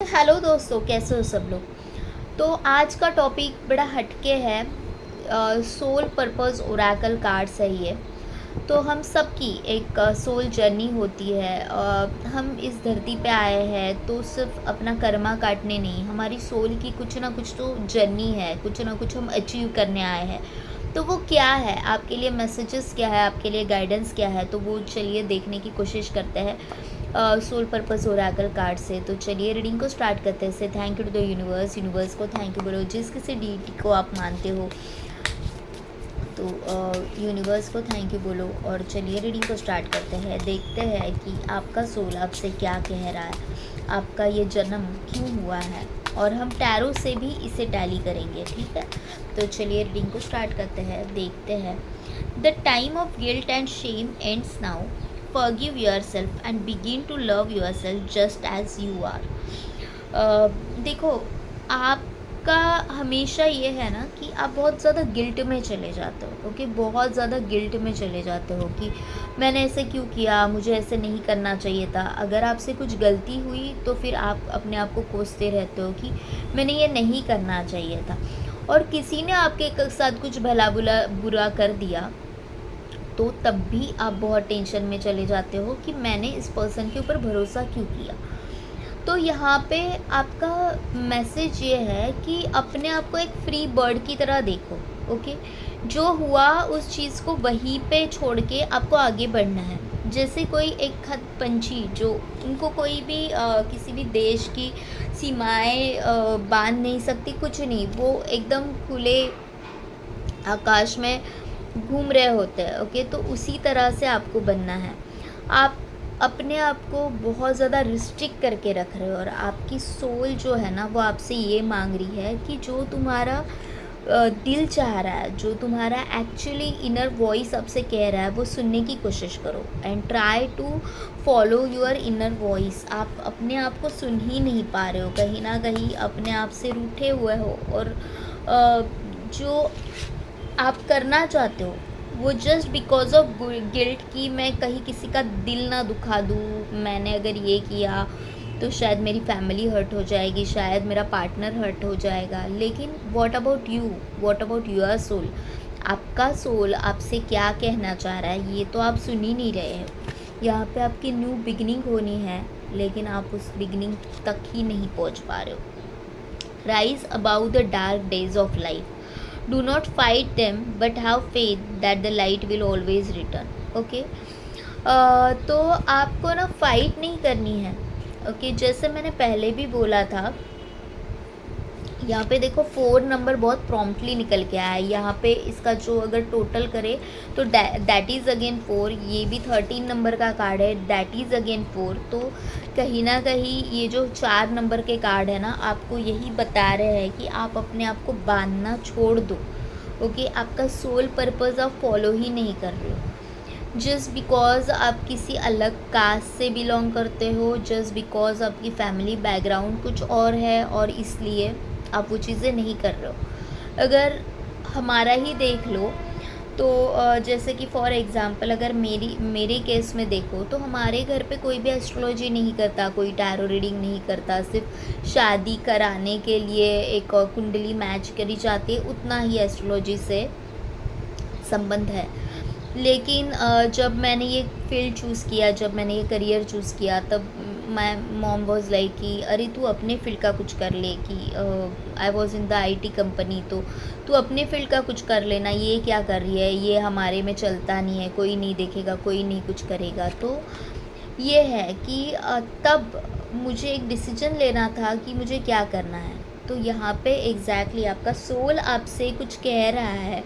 Hello दोस्तों, कैसे हो सब लोग। तो आज का टॉपिक बड़ा हटके है। सोल पर्पस ओरेकल कार्ड्स है ये। तो हम सबकी एक सोल जर्नी होती है। हम इस धरती पे आए हैं तो सिर्फ अपना कर्मा काटने नहीं, हमारी सोल की कुछ ना कुछ तो जर्नी है, कुछ ना कुछ हम अचीव करने आए हैं। तो वो क्या है, आपके लिए मैसेजेस क्या है, आपके लिए गाइडेंस क्या है, तो वो चलिए देखने की कोशिश करते हैं सोल पर्पस ओरेकल कार्ड से। तो चलिए रीडिंग को स्टार्ट करते हैं। से thank you to the universe, universe को थैंक यू बोलो जिस किसी डीटी को आप मानते हो। तो यूनिवर्स को थैंक यू बोलो और चलिए रीडिंग को स्टार्ट करते हैं। देखते हैं कि आपका सोल आपसे क्या कह रहा है, आपका ये जन्म क्यों हुआ है, और हम टैरो से भी इसे टैली करेंगे, ठीक है। तो चलिए रीडिंग को स्टार्ट करते हैं, देखते हैं। The time of guilt and Shem ends now, forgive yourself and begin to love yourself just as you are। देखो, आपका हमेशा ये है ना कि आप बहुत ज़्यादा गिल्ट में चले जाते हो। ओके, बहुत ज़्यादा गिल्ट में चले जाते हो कि मैंने ऐसे क्यों किया, मुझे ऐसे नहीं करना चाहिए था। अगर आपसे कुछ गलती हुई तो फिर आप अपने आप को कोसते रहते हो कि मैंने ये नहीं करना चाहिए था। और किसी ने आपके साथ कुछ भला बुरा बुरा कर दिया तो तब भी आप बहुत टेंशन में चले जाते हो कि मैंने इस पर्सन के ऊपर भरोसा क्यों किया। तो यहाँ पे आपका मैसेज ये है कि अपने आप को एक फ्री बर्ड की तरह देखो। ओके, जो हुआ उस चीज़ को वहीं पे छोड़ के आपको आगे बढ़ना है। जैसे कोई एक खत पंछी जो उनको कोई भी किसी भी देश की सीमाएं बांध नहीं सकती, कुछ नहीं, वो एकदम खुले आकाश में घूम रहे होते हैं। ओके, तो उसी तरह से आपको बनना है। आप अपने आप को बहुत ज़्यादा रिस्ट्रिक्ट करके रख रहे हो और आपकी सोल जो है ना वो आपसे ये मांग रही है कि जो तुम्हारा दिल चाह रहा है, जो तुम्हारा एक्चुअली इनर वॉइस आपसे कह रहा है, वो सुनने की कोशिश करो and try to follow your inner voice. आप अपने आप को सुन ही नहीं पा रहे हो, कहीं ना कहीं अपने आप से रूठे हुए हो और जो आप करना चाहते हो वो जस्ट बिकॉज ऑफ गिल्ट कि मैं कहीं किसी का दिल ना दुखा दूँ, मैंने अगर ये किया तो शायद मेरी फैमिली हर्ट हो जाएगी, शायद मेरा पार्टनर हर्ट हो जाएगा। लेकिन what about you, what about your soul, आपका सोल आपसे क्या कहना चाह रहा है ये तो आप सुन ही नहीं रहे हो। यहाँ पे आपकी न्यू बिगनिंग होनी है लेकिन आप उस बिगनिंग तक ही नहीं पहुँच पा रहे हो। Rise about the dark days of life, do not fight them but have faith that the light will always return। Okay, तो आपको ना फाइट नहीं करनी है। ओके, जैसे मैंने पहले भी बोला था, यहाँ पे देखो 4 नंबर बहुत प्रॉम्प्टली निकल के आया है। यहाँ पे इसका जो अगर टोटल करे तो दैट इज़ अगेन 4। ये भी 13 नंबर का कार्ड है, दैट इज़ अगेन 4। तो कहीं ना कहीं ये जो 4 नंबर के कार्ड है ना, आपको यही बता रहे हैं कि आप अपने आप को बांधना छोड़ दो। ओके, आपका सोल पर्पस आप फॉलो ही नहीं कर रहे हो जस्ट बिकॉज आप किसी अलग कास्ट से बिलोंग करते हो, जस्ट बिकॉज आपकी फैमिली बैकग्राउंड कुछ और है और इसलिए आप वो चीज़ें नहीं कर रहे हो। अगर हमारा ही देख लो तो जैसे कि फॉर एग्ज़ाम्पल अगर मेरे केस में देखो तो हमारे घर पे कोई भी एस्ट्रोलॉजी नहीं करता, कोई टैरो रीडिंग नहीं करता। सिर्फ शादी कराने के लिए एक कुंडली मैच करी जाती है, उतना ही एस्ट्रोलॉजी से संबंध है। लेकिन जब मैंने ये फील्ड चूज़ किया, जब मैंने ये करियर चूज़ किया, तब मैं मॉम वॉज लाइक कि अरे तू अपने फील्ड का कुछ कर ले, कि I was in the IT company, तो तू अपने फील्ड का कुछ कर लेना, ये क्या कर रही है, ये हमारे में चलता नहीं है, कोई नहीं देखेगा, कोई नहीं कुछ करेगा। तो ये है कि तब मुझे एक डिसीजन लेना था कि मुझे क्या करना है। तो यहाँ पे एग्जैक्टली आपका सोल आपसे कुछ कह रहा है,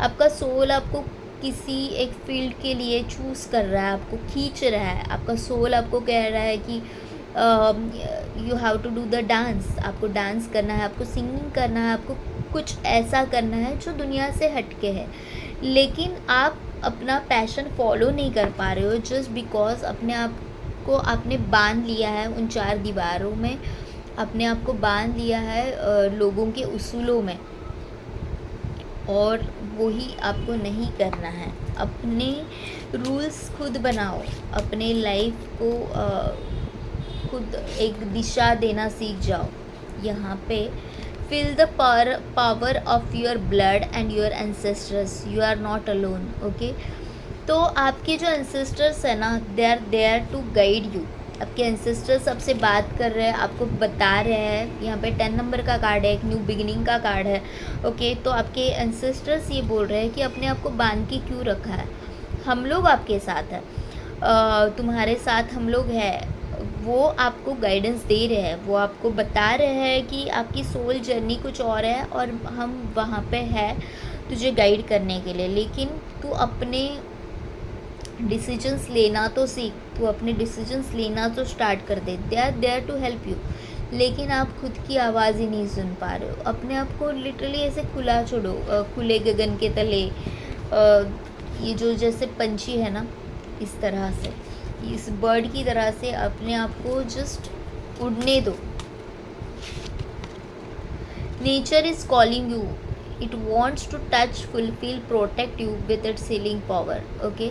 आपका सोल आपको किसी एक फील्ड के लिए चूज़ कर रहा है, आपको खींच रहा है। आपका सोल आपको कह रहा है कि you have to do the dance, आपको डांस करना है, आपको सिंगिंग करना है, आपको कुछ ऐसा करना है जो दुनिया से हटके है। लेकिन आप अपना पैशन फॉलो नहीं कर पा रहे हो जस्ट बिकॉज अपने आप को आपने बांध लिया है उन 4 दीवारों में, अपने आप को बांध लिया है लोगों के उसूलों में, और वही आपको नहीं करना है। अपने रूल्स खुद बनाओ, अपने लाइफ को खुद एक दिशा देना सीख जाओ। यहाँ पे feel the power of your blood and your ancestors, you are not alone. Okay, तो आपके जो एंसेस्टर्स है ना, they are there to guide you. आपके एंसेस्टर्स आपसे बात कर रहे हैं, आपको बता रहे हैं। यहाँ पे 10 नंबर का कार्ड है, एक न्यू बिगिनिंग का कार्ड है। ओके, तो आपके एंसेस्टर्स ये बोल रहे हैं कि अपने आप को बांध के क्यों रखा है, हम लोग आपके साथ हैं, तुम्हारे साथ हम लोग हैं। वो आपको गाइडेंस दे रहे हैं, वो आपको बता रहे हैं कि आपकी सोल जर्नी कुछ और है और हम वहाँ पे है तुझे गाइड करने के लिए। लेकिन तू अपने डिसीजंस लेना तो सीख, तू अपने डिसीजंस लेना तो स्टार्ट कर दे। They are there to help you, लेकिन आप खुद की आवाज़ ही नहीं सुन पा रहे हो। अपने आप को लिटरली ऐसे खुला छोड़ो, खुले गगन के तले, ये जो जैसे पंछी है ना, इस तरह से, इस बर्ड की तरह से अपने आप को जस्ट उड़ने दो। Nature is calling you, it wants to touch, fulfill, protect you with its healing power. Okay,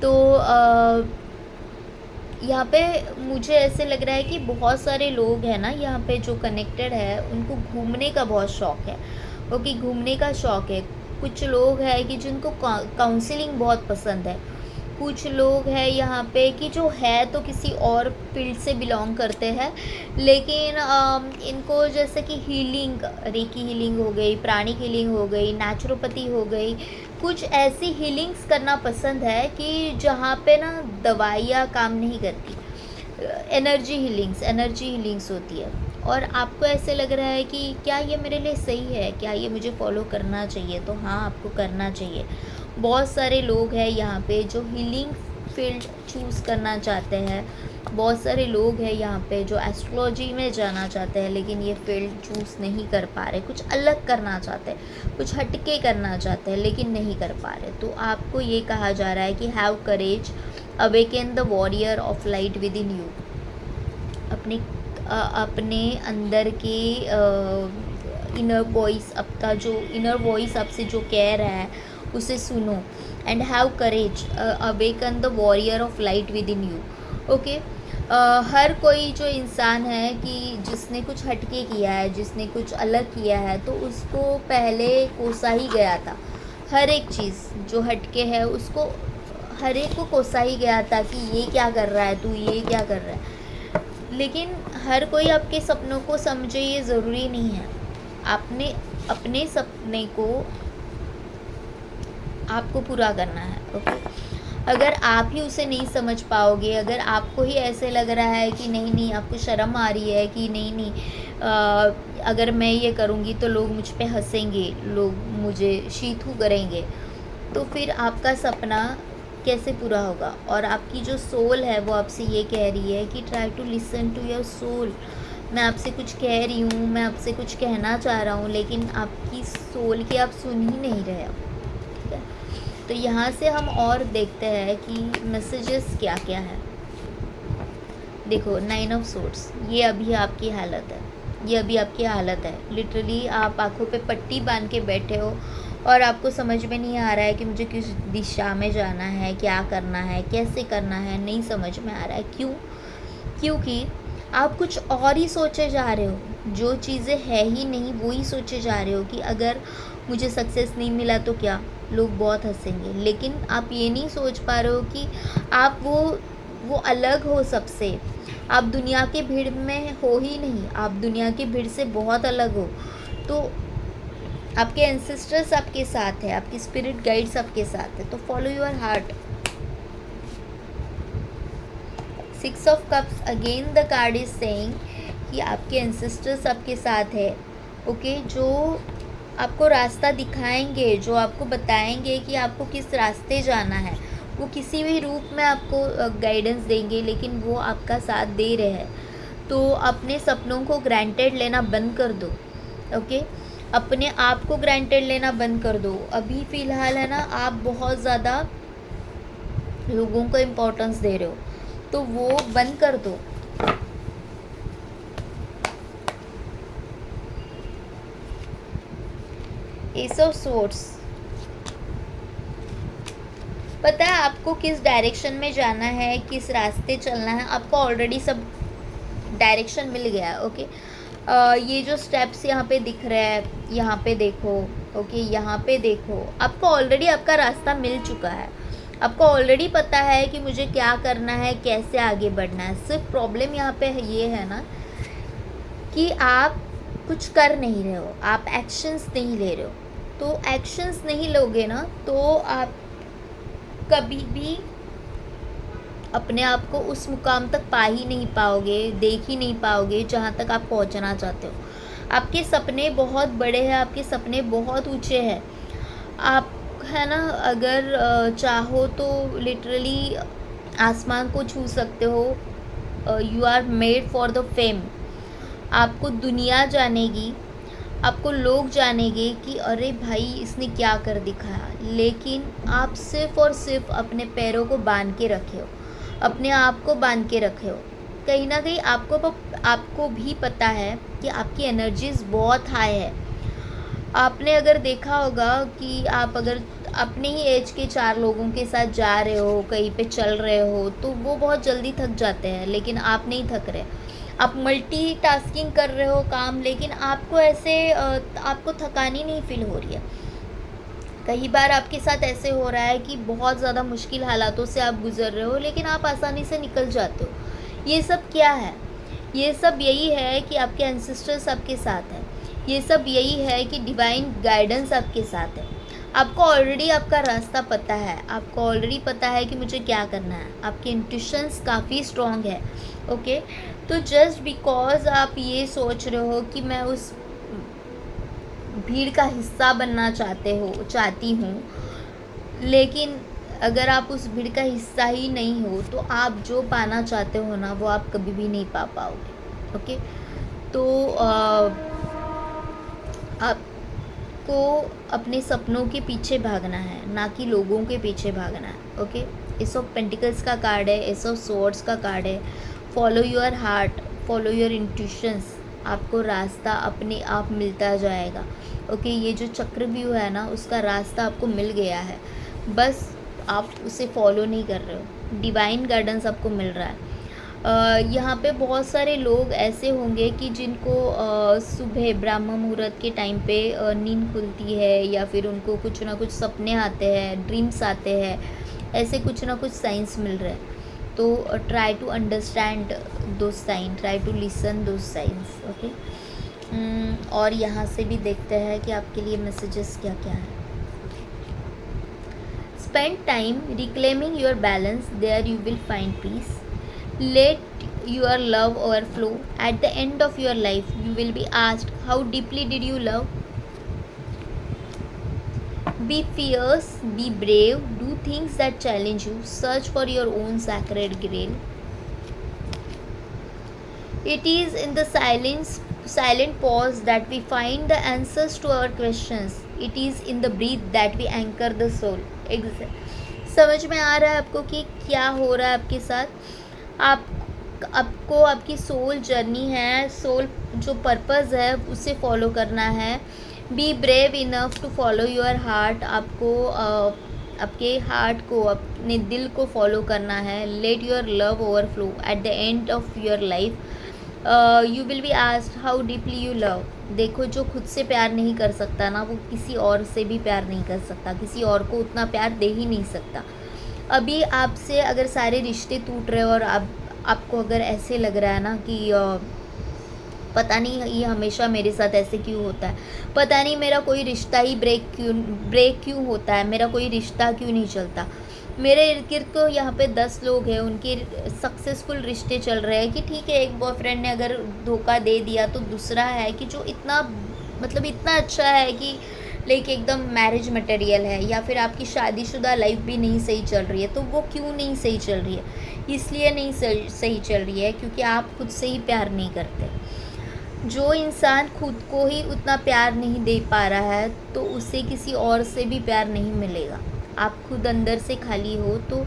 तो यहाँ पे मुझे ऐसे लग रहा है कि बहुत सारे लोग हैं ना यहाँ पे जो कनेक्टेड है, उनको घूमने का बहुत शौक है। ओके, घूमने का शौक है। कुछ लोग हैं कि जिनको काउंसलिंग बहुत पसंद है। कुछ लोग हैं यहाँ पे कि जो है तो किसी और फील्ड से बिलोंग करते हैं, लेकिन इनको जैसे कि हीलिंग, रेकी हीलिंग हो गई, प्राणिक हीलिंग हो गई, नेचुरोपैथी हो गई, कुछ ऐसी हीलिंग्स करना पसंद है कि जहाँ पे ना दवाइयाँ काम नहीं करती। एनर्जी हीलिंग्स होती है। और आपको ऐसे लग रहा है कि क्या ये मेरे लिए सही है, क्या ये मुझे फॉलो करना चाहिए, तो हाँ, आपको करना चाहिए। बहुत सारे लोग हैं यहाँ पे जो हीलिंग फील्ड चूज़ करना चाहते हैं। बहुत सारे लोग हैं यहाँ पे जो एस्ट्रोलॉजी में जाना चाहते हैं, लेकिन ये फील्ड चूज़ नहीं कर पा रहे। कुछ अलग करना चाहते हैं, कुछ हटके करना चाहते हैं, लेकिन नहीं कर पा रहे। तो आपको ये कहा जा रहा है कि have courage, awaken the warrior of light within you. अपने अंदर के इनर वॉइस, आपका जो इनर वॉइस आपसे जो कह रहा है उसे सुनो। And have courage, awaken the warrior of light within you. Okay, हर कोई जो इंसान है कि जिसने कुछ हटके किया है, जिसने कुछ अलग किया है, तो उसको पहले कोसा ही गया था। हर एक चीज़ जो हटके है उसको हर एक को कोसा ही गया था कि ये क्या कर रहा है, तू ये क्या कर रहा है। लेकिन हर कोई आपके सपनों को समझे, ये ज़रूरी नहीं है। आपने अपने सपने को आपको पूरा करना है। ओके, अगर आप ही उसे नहीं समझ पाओगे, अगर आपको ही ऐसे लग रहा है कि नहीं नहीं, आपको शर्म आ रही है कि नहीं नहीं, अगर मैं ये करूँगी तो लोग मुझ पे हंसेंगे, लोग मुझे शीथू करेंगे, तो फिर आपका सपना कैसे पूरा होगा। और आपकी जो सोल है वो आपसे ये कह रही है कि try to listen to your soul. मैं आपसे कुछ कह रही हूँ, मैं आपसे कुछ कहना चाह रहा हूँ, लेकिन आपकी सोल की आप सुन ही नहीं रहे हो। ठीक है, तो यहाँ से हम और देखते हैं कि मैसेजेस क्या क्या है। देखो, 9 ऑफ सोर्ड्स, ये अभी आपकी हालत है, ये अभी आपकी हालत है। लिटरली आप आंखों पे पट्टी बांध के बैठे हो और आपको समझ में नहीं आ रहा है कि मुझे किस दिशा में जाना है, क्या करना है, कैसे करना है, नहीं समझ में आ रहा है। क्यों? क्योंकि आप कुछ और ही सोचे जा रहे हो, जो चीज़ें है ही नहीं वो ही सोचे जा रहे हो कि अगर मुझे सक्सेस नहीं मिला तो क्या, लोग बहुत हंसेंगे। लेकिन आप ये नहीं सोच पा रहे हो कि आप वो अलग हो सबसे। आप दुनिया की भीड़ में हो ही नहीं, आप दुनिया की भीड़ से बहुत अलग हो। तो आपके एंसेस्टर्स आपके साथ है, आपकी स्पिरिट गाइड्स आपके साथ है, तो follow your heart. 6 of cups, again the card is saying कि आपके एंसेस्टर्स आपके साथ है। ओके, जो आपको रास्ता दिखाएंगे, जो आपको बताएंगे कि आपको किस रास्ते जाना है, वो किसी भी रूप में आपको गाइडेंस देंगे, लेकिन वो आपका साथ दे रहे हैं। तो अपने सपनों को ग्रांटेड लेना बंद कर दो। ओके, अपने आप को ग्रांटेड लेना बंद कर दो। अभी फ़िलहाल है ना, आप बहुत ज़्यादा लोगों को इम्पोर्टेंस दे रहे हो, तो वो बंद कर दो। एस ऑफ स्वॉर्ड्स, पता है आपको किस डायरेक्शन में जाना है, किस रास्ते चलना है, आपको ऑलरेडी सब डायरेक्शन मिल गया है। ओके, ये जो स्टेप्स यहाँ पे दिख रहे हैं, यहाँ पे देखो, ओके, यहाँ पे देखो, आपको ऑलरेडी आपका रास्ता मिल चुका है। आपको ऑलरेडी पता है कि मुझे क्या करना है, कैसे आगे बढ़ना है। सिर्फ प्रॉब्लम यहाँ पे ये है ना कि आप कुछ कर नहीं रहे हो, आप एक्शंस नहीं ले रहे हो। तो एक्शंस नहीं लोगे ना तो आप कभी भी अपने आप को उस मुकाम तक पा ही नहीं पाओगे, देख ही नहीं पाओगे जहाँ तक आप पहुँचना चाहते हो। आपके सपने बहुत बड़े हैं, आपके सपने बहुत ऊंचे हैं। आप है ना, अगर चाहो तो लिटरली आसमान को छू सकते हो। You are made for the fame. आपको दुनिया जानेगी, आपको लोग जानेंगे कि अरे भाई इसने क्या कर दिखाया, लेकिन आप सिर्फ़ और सिर्फ अपने पैरों को बांध के रखे हो, अपने आप को बांध के रखे हो। कहीं ना कहीं आपको भी पता है कि आपकी एनर्जीज बहुत हाई है। आपने अगर देखा होगा कि आप अगर अपने ही एज के 4 लोगों के साथ जा रहे हो, कहीं पे चल रहे हो, तो वो बहुत जल्दी थक जाते हैं, लेकिन आप नहीं थक रहे। आप मल्टीटास्किंग कर रहे हो काम, लेकिन आपको ऐसे आपको थकानी नहीं फील हो रही है। कई बार आपके साथ ऐसे हो रहा है कि बहुत ज़्यादा मुश्किल हालातों से आप गुज़र रहे हो, लेकिन आप आसानी से निकल जाते हो। ये सब क्या है? ये सब यही है कि आपके एंसेस्टर्स आपके साथ हैं। ये सब यही है कि डिवाइन गाइडेंस आपके साथ है। आपको ऑलरेडी आपका रास्ता पता है, आपको ऑलरेडी पता है कि मुझे क्या करना है। आपके इंट्यूशंस काफ़ी स्ट्रॉन्ग है। ओके, तो जस्ट बिकॉज आप ये सोच रहे हो कि मैं उस भीड़ का हिस्सा बनना चाहती हूँ, लेकिन अगर आप उस भीड़ का हिस्सा ही नहीं हो तो आप जो पाना चाहते हो ना, वो आप कभी भी नहीं पा पाओगे। ओके, तो आपको अपने सपनों के पीछे भागना है, ना कि लोगों के पीछे भागना है। ओके, एस ऑफ पेंटिकल्स का कार्ड है, एस ऑफ स्वॉर्ड्स का कार्ड है। Follow your heart, follow your intuitions. आपको रास्ता अपने आप मिलता जाएगा। ओके, ये जो चक्रव्यूह है ना, उसका रास्ता आपको मिल गया है, बस आप उसे फॉलो नहीं कर रहे हो। डिवाइन गाइडेंस आपको मिल रहा है। यहाँ पे बहुत सारे लोग ऐसे होंगे कि जिनको सुबह ब्रह्म मुहूर्त के टाइम पे नींद खुलती है, या फिर उनको कुछ ना कुछ सपने आते हैं, ड्रीम्स आते हैं, ऐसे कुछ ना कुछ साइंस मिल रहे हैं। तो ट्राई टू अंडरस्टैंड दो साइन, ट्राई टू लिसन दो साइंस। ओके, और यहाँ से भी देखते हैं कि आपके लिए मैसेजेस क्या क्या है। Spend time reclaiming your balance, there you will find peace. Let your love overflow. At the end of your life, you will be asked, how deeply did you love? Be fierce, be brave, do things that challenge you, search for your own sacred grail. It is in the silent pause that we find the answers to our questions. It is in the breath that we anchor the soul. समझ में आ रहा है आपको कि क्या हो रहा है आपके साथ? आपको आपकी सोल जर्नी है, सोल जो पर्पस है उसे फॉलो करना है। Be brave enough to follow your heart. आपको आपके हार्ट को, अपने दिल को फॉलो करना है। Let your love overflow. At the end of your life you will be asked how deeply you love. देखो, जो खुद से प्यार नहीं कर सकता ना, वो किसी और से भी प्यार नहीं कर सकता, किसी और को उतना प्यार दे ही नहीं सकता। अभी आपसे अगर सारे रिश्ते टूट रहे हो और आपको अगर ऐसे लग रहा है ना कि पता नहीं ये हमेशा मेरे साथ ऐसे क्यों होता है, पता नहीं मेरा कोई रिश्ता ही ब्रेक क्यों होता है, मेरा कोई रिश्ता क्यों नहीं चलता। मेरे इर्द गिर्द तो यहाँ पे 10 लोग हैं, उनके सक्सेसफुल रिश्ते चल रहे हैं कि ठीक है, एक बॉयफ्रेंड ने अगर धोखा दे दिया तो दूसरा है कि जो इतना अच्छा है कि लाइक एकदम मैरिज मटेरियल है, या फिर आपकी शादीशुदा लाइफ भी नहीं सही चल रही है। तो वो क्यों नहीं सही चल रही है? इसलिए नहीं सही चल रही है क्योंकि आप खुद से ही प्यार नहीं करते। जो इंसान खुद को ही उतना प्यार नहीं दे पा रहा है तो उसे किसी और से भी प्यार नहीं मिलेगा। आप खुद अंदर से खाली हो तो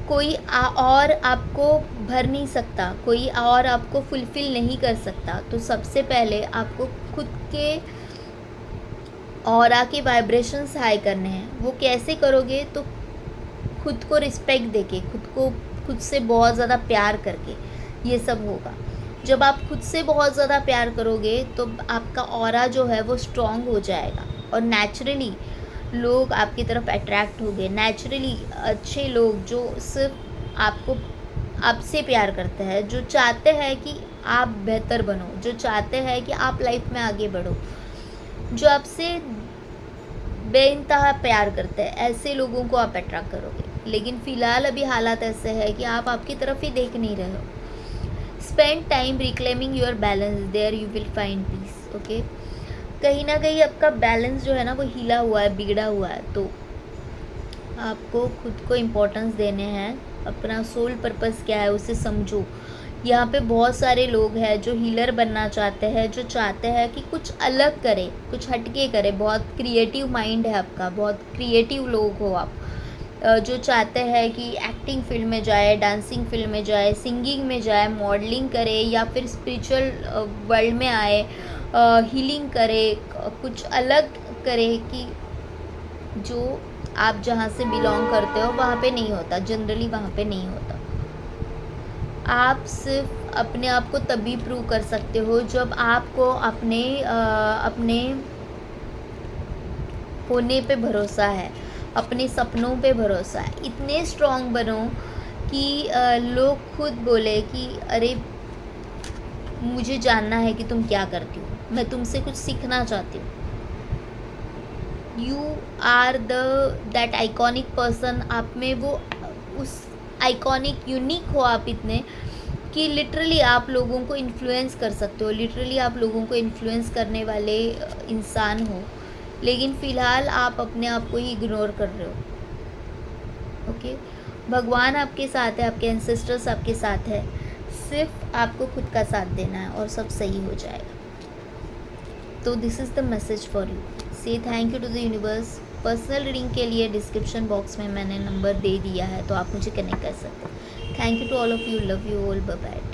कोई और आपको भर नहीं सकता, कोई और आपको फुलफ़िल नहीं कर सकता। तो सबसे पहले आपको खुद के ऑरा के वाइब्रेशंस हाई करने हैं। वो कैसे करोगे? तो खुद को रिस्पेक्ट देके, खुद से बहुत ज़्यादा प्यार करके ये सब होगा। जब आप खुद से बहुत ज़्यादा प्यार करोगे तो आपका ऑरा जो है वो स्ट्रॉन्ग हो जाएगा और नेचुरली लोग आपकी तरफ अट्रैक्ट होंगे। नेचुरली अच्छे लोग जो सिर्फ आपको आपसे प्यार करते हैं, जो चाहते हैं कि आप बेहतर बनो, जो चाहते हैं कि आप लाइफ में आगे बढ़ो, जो आपसे बेइंतहा प्यार करते हैं, ऐसे लोगों को आप अट्रैक्ट करोगे। लेकिन फ़िलहाल अभी हालात ऐसे है कि आप आपकी तरफ ही देख नहीं रहे हो। Spend time reclaiming your balance, there you will find peace. Okay, कहीं ना कहीं आपका बैलेंस जो है ना वो हिला हुआ है, बिगड़ा हुआ है, तो आपको खुद को इम्पोर्टेंस देने हैं। अपना सोल पर्पस क्या है उसे समझो। यहाँ पे बहुत सारे लोग हैं जो हीलर बनना चाहते हैं, जो चाहते हैं कि कुछ अलग करे, कुछ हटके करे। बहुत क्रिएटिव माइंड है आपका, बहुत क्रिएटिव लोग हो आप, जो चाहते हैं कि एक्टिंग फील्ड में जाए, डांसिंग फील्ड में जाए, सिंगिंग में जाए, मॉडलिंग करे या फिर स्पिरिचुअल वर्ल्ड में आए, हीलिंग करे, कुछ अलग करे कि जो आप जहाँ से बिलोंग करते हो वहाँ पे नहीं होता, जनरली वहाँ पे नहीं होता। आप सिर्फ अपने आप को तभी प्रूव कर सकते हो जब आपको अपने होने पे भरोसा है, अपने सपनों पे भरोसा है। इतने स्ट्रॉन्ग बनो कि लोग खुद बोले कि अरे मुझे जानना है कि तुम क्या करती हो, मैं तुमसे कुछ सीखना चाहती हूँ। You are that iconic person. आप में वो उस आइकॉनिक यूनिक हो आप इतने कि लिटरली आप लोगों को इन्फ्लुएंस कर सकते हो, लिटरली आप लोगों को इन्फ्लुएंस करने वाले इंसान हो। लेकिन फ़िलहाल आप अपने आप को ही इग्नोर कर रहे हो। ओके, भगवान आपके साथ है, आपके एंसेस्टर्स आपके साथ है, सिर्फ आपको खुद का साथ देना है और सब सही हो जाएगा। तो this is the message for you. Say thank you to the universe. Personal reading के लिए डिस्क्रिप्शन बॉक्स में मैंने नंबर दे दिया है, तो आप मुझे कनेक्ट कर सकते हैं। Thank you to all of you, love you all, bye bye.